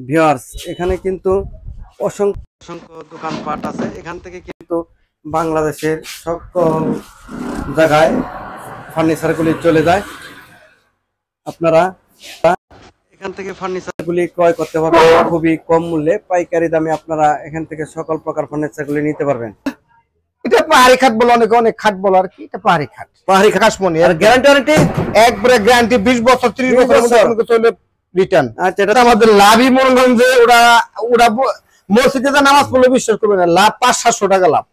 Viewers, এখানে কিন্তু অসংখ্য অসংখ্য দোকানপাট আছে। এখান থেকে কিন্তু বাংলাদেশের সকল জায়গায় ফার্নিচারগুলি চলে যায়। আপনারা এখান থেকে ফার্নিচারগুলি ক্রয় করতে পারবেন খুবই কম মূল্যে, পাইকারি দামে। আপনারা এখান থেকে সকল প্রকার ফার্নিচারগুলি নিতে পারবেন। এটা পাহাড়ি খাট বলে, অনেকে অনেক খাট বলে আর কি। এটা পাহাড়ি খাট, পাহাড়ি আকাশমণি। আর গ্যারান্টি একবারে গ্যারান্টি 20 বছর 30 বছর চলে রিটার্ন। আচ্ছা, এটা আমাদের লাভই মনে করেন যে ওরা ওরা মসজিদে নামাজ পড়লে বিশ্বাস করবে না, লাভ 500-700 টাকা লাভ।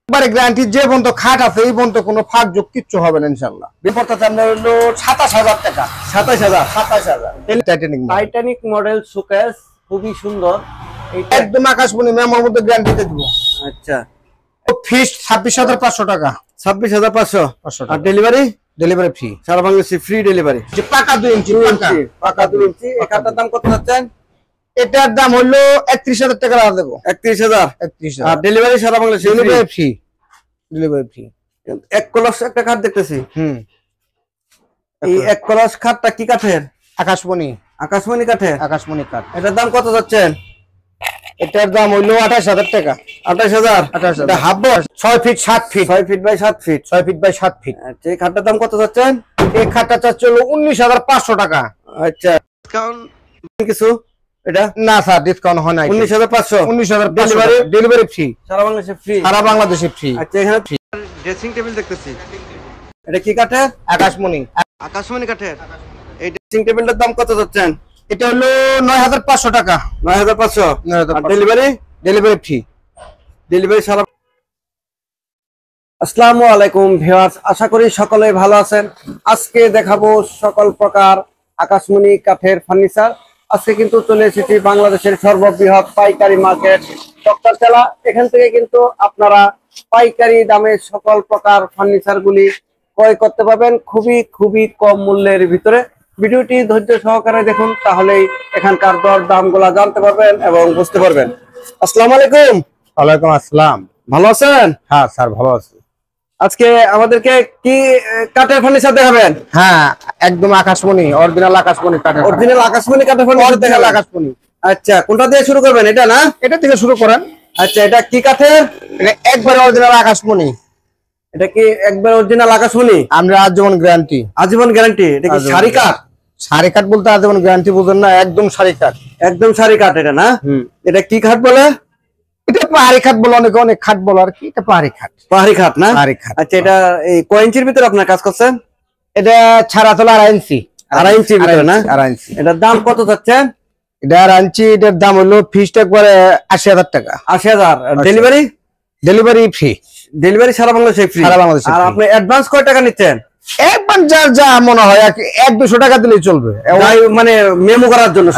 একবারে গ্যারান্টি। যে পর্যন্ত খাট আছে এই পর্যন্ত কোনো ফাঁক যোগ কিচ্ছু হবে না ইনশাআল্লাহ। বিপদটা আপনার হলো 27,000 টাকা। 27,000 টাইটানিক মডেল শোকেস, খুবই সুন্দর। একদম আকাশমণি মেমোর মধ্যে গ্যারান্টিতে দিব। আচ্ছা, ফিস 26,500 টাকা। 26,500। টাকা। আর ডেলিভারি ফ্রি, সারা বাংলাদেশে ফ্রি ডেলিভারি। যে পাকা 2 ইঞ্চি, পাকা 2 ইঞ্চি। এই খাটটার দাম কত যাচ্ছেন? এটার দাম হলো 31,000 টাকা দেবো। 31,000। আর ডেলিভারি সারা বাংলাদেশে ফ্রি। এক কলস একটা খাট দেখতেছি। এই এক কলস খাটটা কি কাঠের? আকাশমণি কাঠের। আকাশমণি কাঠ। এটার দাম কত যাচ্ছেন? এটার দাম হইলো 28,000 টাকা। 28,000। এটা half box, 6 feet 7 feet. 6 feet by 7 feet. 6 feet by 7 feet. আচ্ছা, এই খাটটার দাম কত যাচ্ছেন? এই খাটটা চাচ্ছে হলো 19,500 টাকা। আচ্ছা, ডিসকাউন্ট কিছু? এটা না স্যার, ডিসকাউন্ট হয় না। 19,500। 19,500 ডেলিভারি ফ্রি, সারা বাংলাদেশে ফ্রি। সারা বাংলাদেশে ফ্রি। আচ্ছা, এখানে ড্রেসিং টেবিল দেখতেছি। এটা কি কাঠের? আকাশমণি কাঠের। এই ড্রেসিং টেবিলটার দাম কত যাচ্ছেন? এটা হলো 9,500 টাকা। 9,500। আর ডেলিভারি ফ্রি। ডেলিভারি সারা। আসসালামু আলাইকুম ভিউয়ার্স, আশা করি সকলেই ভালো আছেন। আজকে দেখাবো সকল প্রকার আকাশমণি কাঠের ফার্নিচার। আজকে কিন্তু চলে এসেছি বাংলাদেশের সর্ববৃহৎ পাইকারি মার্কেট ডক্টরতলা। এখান থেকে কিন্তু আপনারা পাইকারি দামে সকল প্রকার ফার্নিচার গুলি ক্রয় করতে পারবেন খুবই খুবই কম মূল্যের ভিতরে। ভিডিওটি ধৈর্য সহকারে দেখুন, তাহলেই এখানকার দর দাম গুলা জানতে পারবেন এবং বুঝতে পারবেন। আসসালামু আলাইকুম। ওয়ালাইকুম আসসালাম। ভালো আছেন? হ্যাঁ স্যার, ভালো আছি। আজকে আমাদেরকে কি কাঠের ফার্নিচার দেখাবেন? হ্যাঁ, একদম আকাশমণি, অরিজিনাল আকাশমণি কাঠের। অরিজিনাল আকাশমণি কাঠের ফার্নিচার দেখাবেন? আকাশমণি। আচ্ছা, কোনটা দিয়ে শুরু করবেন? এটা না? এটা থেকে শুরু করেন। আচ্ছা, এটা কি কাঠের? এটা একবারে অরিজিনাল আকাশমণি। এটা কি একবার অরিজিনাল আকাশমণি? আমরা আজীবন গ্যারান্টি। আজীবন গ্যারান্টি। এটা কি সারি কাঠ? সারি কাঠ বলতে আজীবন গ্যারান্টি বুঝেন না, একদম সারি কাঠ। একদম সারি কাঠ এটা না? এটা কি কাঠ বলে? এটা পাহাড়ি খাট বলে, অনেকে অনেক খাট বলে আর কি। এটা পাহাড়ি খাট। পাহাড়ি খাট না? পাহাড়ি খাট। আচ্ছা, এটা এই কয় ইঞ্চির ভিতরে আপনার কাজ করছেন? এটা ছাড়া তোলা 2.5 ইঞ্চি। 2.5 ইঞ্চির ভিতরে না? 2.5 ইঞ্চি। এটার দাম কত যাচ্ছেন? এটা 2.5 ইঞ্চি। এটার দাম হলো ফিক্সড একবারে 80,000 টাকা। 80,000। ডেলিভারি? Delivery free. ডেলিভারি সারা বাংলাদেশে ফ্রি। সারা বাংলাদেশে। আর আপনি অ্যাডভান্স কয় টাকা নিচ্ছেন? একবার যা মনে হয় 1-200 টাকা দিলেই চলবে। মানে মেমো করার জন্য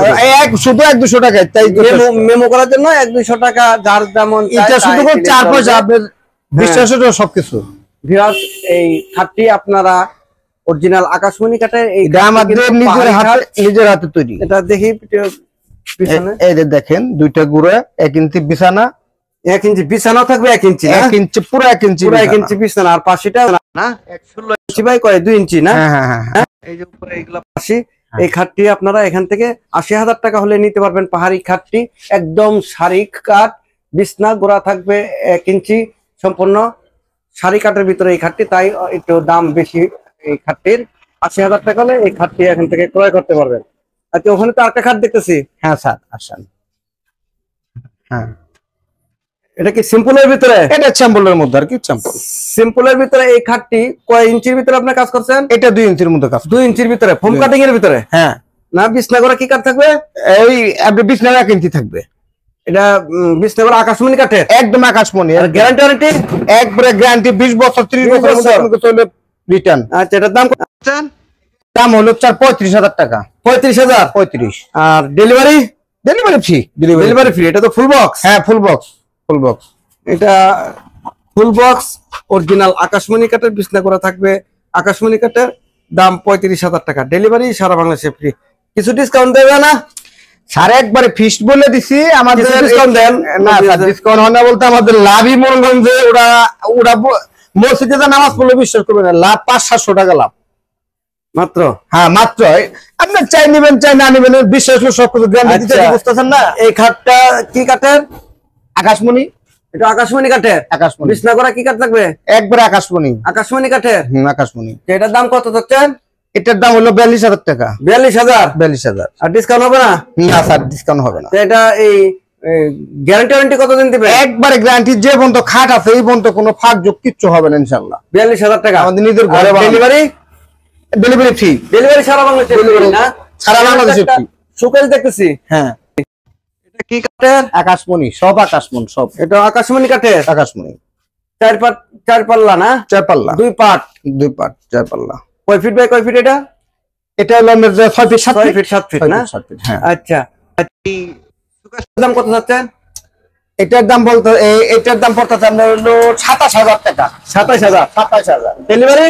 শুধু 1-200 টাকা। তাই মেমো করার জন্য 1-200 টাকা, যার যেমন। এটা শুধু 4 পয়সা আপনার বিশ্বাসের সবকিছু। ভিউয়ার্স, এই খাটটি আপনারা অরিজিনাল আকাশমণি কাঠের। এই আমাদের নিজের হাতে তৈরি। এটা দেখি পিছনে। এই যে দেখেন, দুইটা গুঁড়ো, 1 ইঞ্চি বিছানা। 1 ইঞ্চি বিছানা থাকবে? 1 ইঞ্চি? 1 ইঞ্চি, পুরো 1 ইঞ্চি, পুরো 1 ইঞ্চি বিছানা। আর পাশিটা না 16 ইঞ্চি বাই 2 ইঞ্চি না? হ্যাঁ। এই যে উপরে এইগুলা পাশি। এই খাটটি আপনারা এখান থেকে 80,000 টাকা হলে নিতে পারবেন। পাহাড়ি খাটটি একদম সারি কাঠ, বিছনা গোড়া থাকবে 1 ইঞ্চি, সম্পূর্ণ সারি কাঠের ভিতরে এই খাটটি, তাই একটু দাম বেশি এই খাটটির। 80,000 টাকা হলে এই খাটটি এখান থেকে ক্রয় করতে পারবেন। আচ্ছা, ওখানে তো আরেকটা খাট দেখতেছি। হ্যাঁ স্যার, আসেন। হ্যাঁ, এটা কি সিম্পলের ভিতরে? এটা সিম্পলের মধ্যে আর কি। সিম্পলের ভিতরে এই খাটটি কয় ইঞ্চির ভিতরে আপনি কাজ করছেন? এটা 2 ইঞ্চির মধ্যে কাজ। 2 ইঞ্চির ভিতরে ফোম কাটিং এর ভিতরে? হ্যাঁ। না, বিছনা করা কি কাঠ থাকবে? এই আপনি বিছনা 1 ইঞ্চি থাকবে। এটা বিছনা করা আকাশমণি কাঠের? একদম আকাশমণি। আর গ্যারান্টি? একবারে গ্যারান্টি 20 বছর 30 বছর চলে রিটার্ন। আচ্ছা, এটার দাম কত? দাম হলো 35,000 টাকা। 35,000? 35। আর delivery? Delivery free. Delivery free. এটা তো ফুল বক্স? হ্যাঁ, ফুল বক্স। এটা ফুল বক্স অরিজিনাল আকাশমণি কাঠের বিছনা করা থাকবে। আকাশমণি কাঠের দাম 35,000 টাকা। ডেলিভারি সারা বাংলাদেশে ফ্রি। কিছু ডিসকাউন্ট দেবে না? স্যার, একবারে ফিক্সড বলে দিছি। আমাদের ডিসকাউন্ট দেন না স্যার, ডিসকাউন্ট হয় না বলতে আমাদের লাভই মনে করেন যে ওরা মসজিদে নামাজ পড়লে বিশ্বাস করবে না, লাভ 500-700 টাকা লাভ। মাত্র? হ্যাঁ মাত্র। আপনার চাই নিবেন চাই না নিবেন, বিশ্বাস সবকিছু গ্যারান্টি দিতে বুঝতেছেন না। এই খাটটা কি কাঠের? আকাশমণি। এটা আকাশমণি কাঠের? আকাশমণি। বিছনা করা কি কাঠ থাকবে? একবারে আকাশমণি। আকাশমণি কাঠের? আকাশমণি। এটার দাম কত যাচ্ছেন? এটার দাম হলো 42,000 টাকা। 42,000? 42,000। আর ডিসকাউন্ট হবে না? না স্যার, ডিসকাউন্ট হবে না। এটা এই গ্যারান্টি ওয়ারেন্টি কতদিন দিবে? একবারে গ্যারান্টি, যে পর্যন্ত খাট আছে এই পর্যন্ত কোনো ফাঁক যোগ কিচ্ছু হবে না ইনশাআল্লাহ। 42,000 টাকা আমাদের নিজের ঘরে। ডেলিভারি? Delivery free. ডেলিভারি সারা বাংলাদেশে না? সারা বাংলাদেশে ফ্রি। শোকেস দেখতেছি। হ্যাঁ। এটা কি কাঠের? আকাশমণি, সব আকাশমণি, সব। এটা আকাশমণি কাঠের? আকাশমণি। চার পাল্লা না? 4 পাল্লা। 2 পার্ট। 2 পার্ট 4 পাল্লা। কয় ফিট বাই কয় ফিট এটা? এটা হলো 6 ফিট 7 ফিট। 7 ফিট না? 7 ফিট। হ্যাঁ। আচ্ছা, শোকেসের দাম কত যাচ্ছেন? এটার দাম বলতে এটার দাম পড়তেছে আপনার হলো 27,000 টাকা। 27,000? 27,000। ডেলিভারি?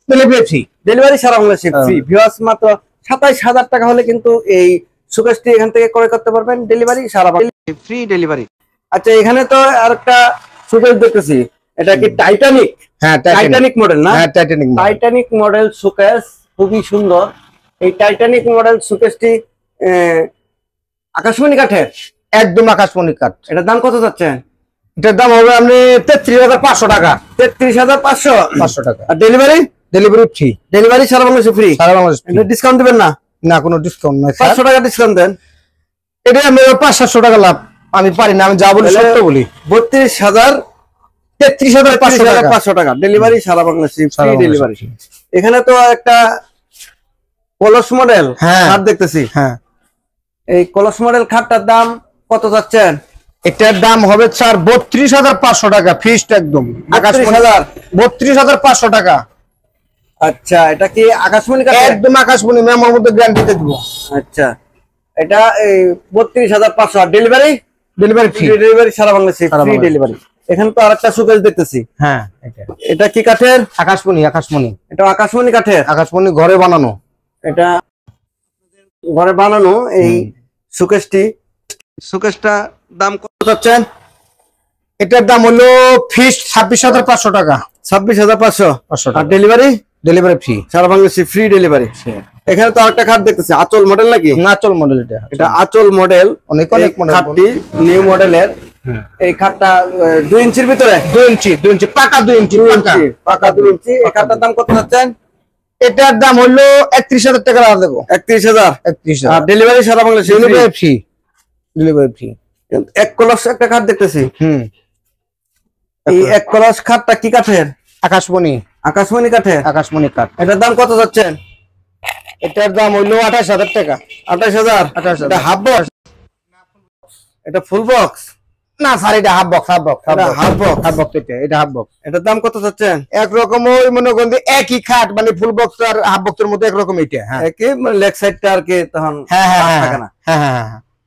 Delivery free. ডেলিভারি সারা বাংলাদেশে ফ্রি। ভিউয়ার্স, মাত্র 27,000 টাকা হলে কিন্তু এই শোকেসটি এখান থেকে ক্রয় করতে পারবেন। ডেলিভারি সারা বাংলাদেশে ফ্রি ডেলিভারি। আচ্ছা, এখানে তো আরেকটা শোকেস দেখতেছি, এটা কি টাইটানিক? হ্যাঁ, টাইটানিক মডেল না? হ্যাঁ, টাইটানিক। টাইটানিক মডেল শোকেস, খুবই সুন্দর। এই টাইটানিক মডেল শোকেসটি আকাশমণি কাঠের? একদম আকাশমণি কাঠ। এটার দাম কত যাচ্ছেন? এটার দাম হবে আপনি 33,500 টাকা। 33,500? 500 টাকা। আর ডেলিভারি? Delivery free. ডেলিভারি সারা বাংলাদেশে ফ্রি? সারা বাংলাদেশ ফ্রি। এটা ডিসকাউন্ট দিবেন না? না, কোনো ডিসকাউন্ট নাই স্যার। 500 টাকা ডিসকাউন্ট দেন। এটা আমি 500-700 টাকা লাভ। আমি পারি না, আমি যা বলি সত্য বলি। 32,000 33,500 টাকা। ডেলিভারি সারা বাংলাদেশে ফ্রি ডেলিভারি। এখানে তো একটা কলস মডেল খাট দেখতেছি। হ্যাঁ। এই কলস মডেল খাটটার দাম কত যাচ্ছেন? এটার দাম হবে স্যার 32,500 টাকা ফিক্সড একদম। 32,500 টাকা। আচ্ছা, এটা কি আকাশমণি কাঠ? একদম আকাশমণি, মেমোর মধ্যে গ্যারান্টি দিয়ে দেব। আচ্ছা, এটা এই 32,500। আর ডেলিভারি? Delivery free. ডেলিভারি সারা বাংলাদেশে ফ্রি ডেলিভারি। এখানে তো আরেকটা শোকেস দেখতেছি। হ্যাঁ, এটা কি কাঠের? আকাশমণি। আকাশমণি। এটা আকাশমণি কাঠের? আকাশমণি, ঘরে বানানো। এটা ঘরে বানানো এই শোকেসটা দাম কত যাচ্ছেন? এটার দাম হলো ফিক্সড 26,500 টাকা। 26,500? টাকা। আর ডেলিভারি? Delivery free. সারা বাংলাদেশে ফ্রি ডেলিভারি। এখানে তো আরেকটা খাট দেখতেছি, আঁচল মডেল নাকি? নাচল মডেল। এটা আঁচল মডেল। অনেক মডেল। খাটটি নিউ মডেলের। এই খাটটা 2 ইঞ্চির ভিতরে? 2 ইঞ্চি পাকা। 2 ইঞ্চি পাকা 2 ইঞ্চি। এই খাটটার দাম কত যাচ্ছেন? এটার দাম হলো 31,000 টাকা দেবো। 31,000? 31,000। আর ডেলিভারি সারা বাংলাদেশে ডেলিভারি ফ্রি। Delivery free. এক কলস একটা খাট দেখতেছি। এই এক কলস খাটটা কি কাঠের? আকাশমণি। আকাশমণি কাঠের? আকাশমণি কাঠ। এটার দাম কত যাচ্ছেন? এটার দাম হইলো 28,000 টাকা। 28,000? এটা হাফ বক্স? এটা ফুল বক্স? না স্যার, এটা হাফ বক্স। Half box. এটা হাফ বক্স। এটার দাম কত যাচ্ছেন? একরকম ওই মনে করেন একই খাট, মানে ফুল বক্স আর হাফ বক্সের মধ্যে একরকম এটা। হ্যাঁ, একই, মানে লেগ সাইডটা আর কি তখন থাকে না?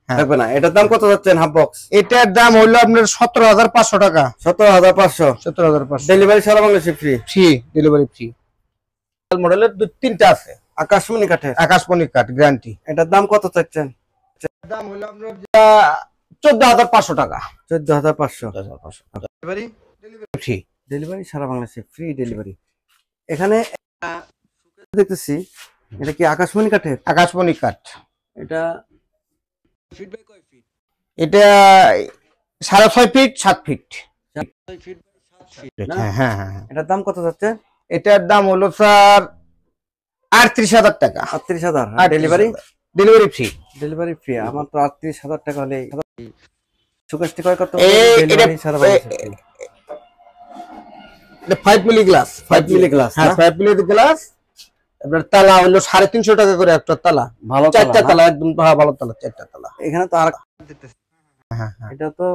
থাকবে না। এটার দাম কত যাচ্ছেন হাফ বক্স? এটার দাম হইলো আপনার 17,500 টাকা। 17,500? 17,500। ডেলিভারি সারা বাংলাদেশে ফ্রি? Free delivery free. মডেলের 2-3টা আছে। আকাশমণি কাঠের? আকাশমণি কাঠ গ্যারান্টি। এটার দাম কত চাচ্ছেন? দাম হলো আপনার 14,500 টাকা। 14,500? ডেলিভারি? ফ্রি। ডেলিভারি সারা বাংলাদেশে ফ্রি ডেলিভারি। এখানে দেখতেছি, এটা কি আকাশমণি কাঠের? আকাশমণি কাঠ। এটা ফিট বাই কয় ফিট? এটা 6.5 feet 7 feet. 6 feet by 7 feet না? হ্যাঁ। এটার দাম কত যাচ্ছে? এটার দাম হলো স্যার 38,000 টাকা। 38,000? আর delivery? Delivery free. Delivery free. আমার তো 38,000 টাকা হলে শোকেসটি ক্রয় করতে পারবো। ডেলিভারি সারা বাংলাদেশে ফ্রি। এটা 5 মিলি গ্লাস। 5 milli glass? হ্যাঁ, 5 মিলি গ্লাস। আপনার তালা হলো 350 টাকা করে একটা তালা। ভালো 4টা তালা, একদম ভালো তালা, 4টা তালা। এখানে তো আর এটা তো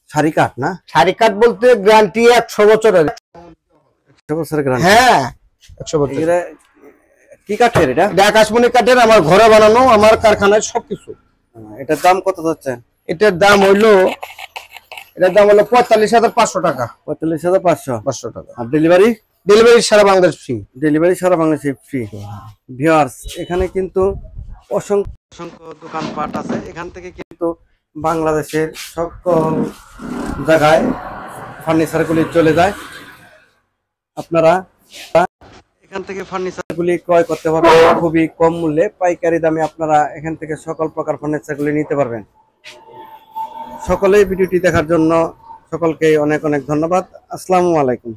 সারি কাঠ না? সারি কাঠ বলতে গ্যারান্টি 100 বছরের। 100 বছরের গ্যারান্টি? হ্যাঁ, 100 বছর। এটা কি কাঠের? এটা আকাশমণি কাঠের, আমার ঘরে বানানো, আমার কারখানায় সবকিছু। এটার দাম কত যাচ্ছে? এটার দাম হলো 45,500 টাকা। 45,500 টাকা। আর ডেলিভারি? ডেলিভারি সারা বাংলাদেশ ফ্রি। ডেলিভারি সারা বাংলাদেশে ফ্রি। ভিউয়ার্স, এখানে কিন্তু অসংখ্য দোকানপাট আছে। এখান থেকে কিন্তু বাংলাদেশের সকল জায়গায় ফার্নিচারগুলি চলে যায়। আপনারা এখান থেকে ফার্নিচার গুলি ক্রয় করতে পারবেন খুবই কম মূল্যে, পাইকারি দামে আপনারা এখান থেকে সকল প্রকার ফার্নিচার গুলি নিতে পারবেন। সকলেই ভিডিওটি দেখার জন্য সকলকে অনেক অনেক ধন্যবাদ। আসসালামু আলাইকুম।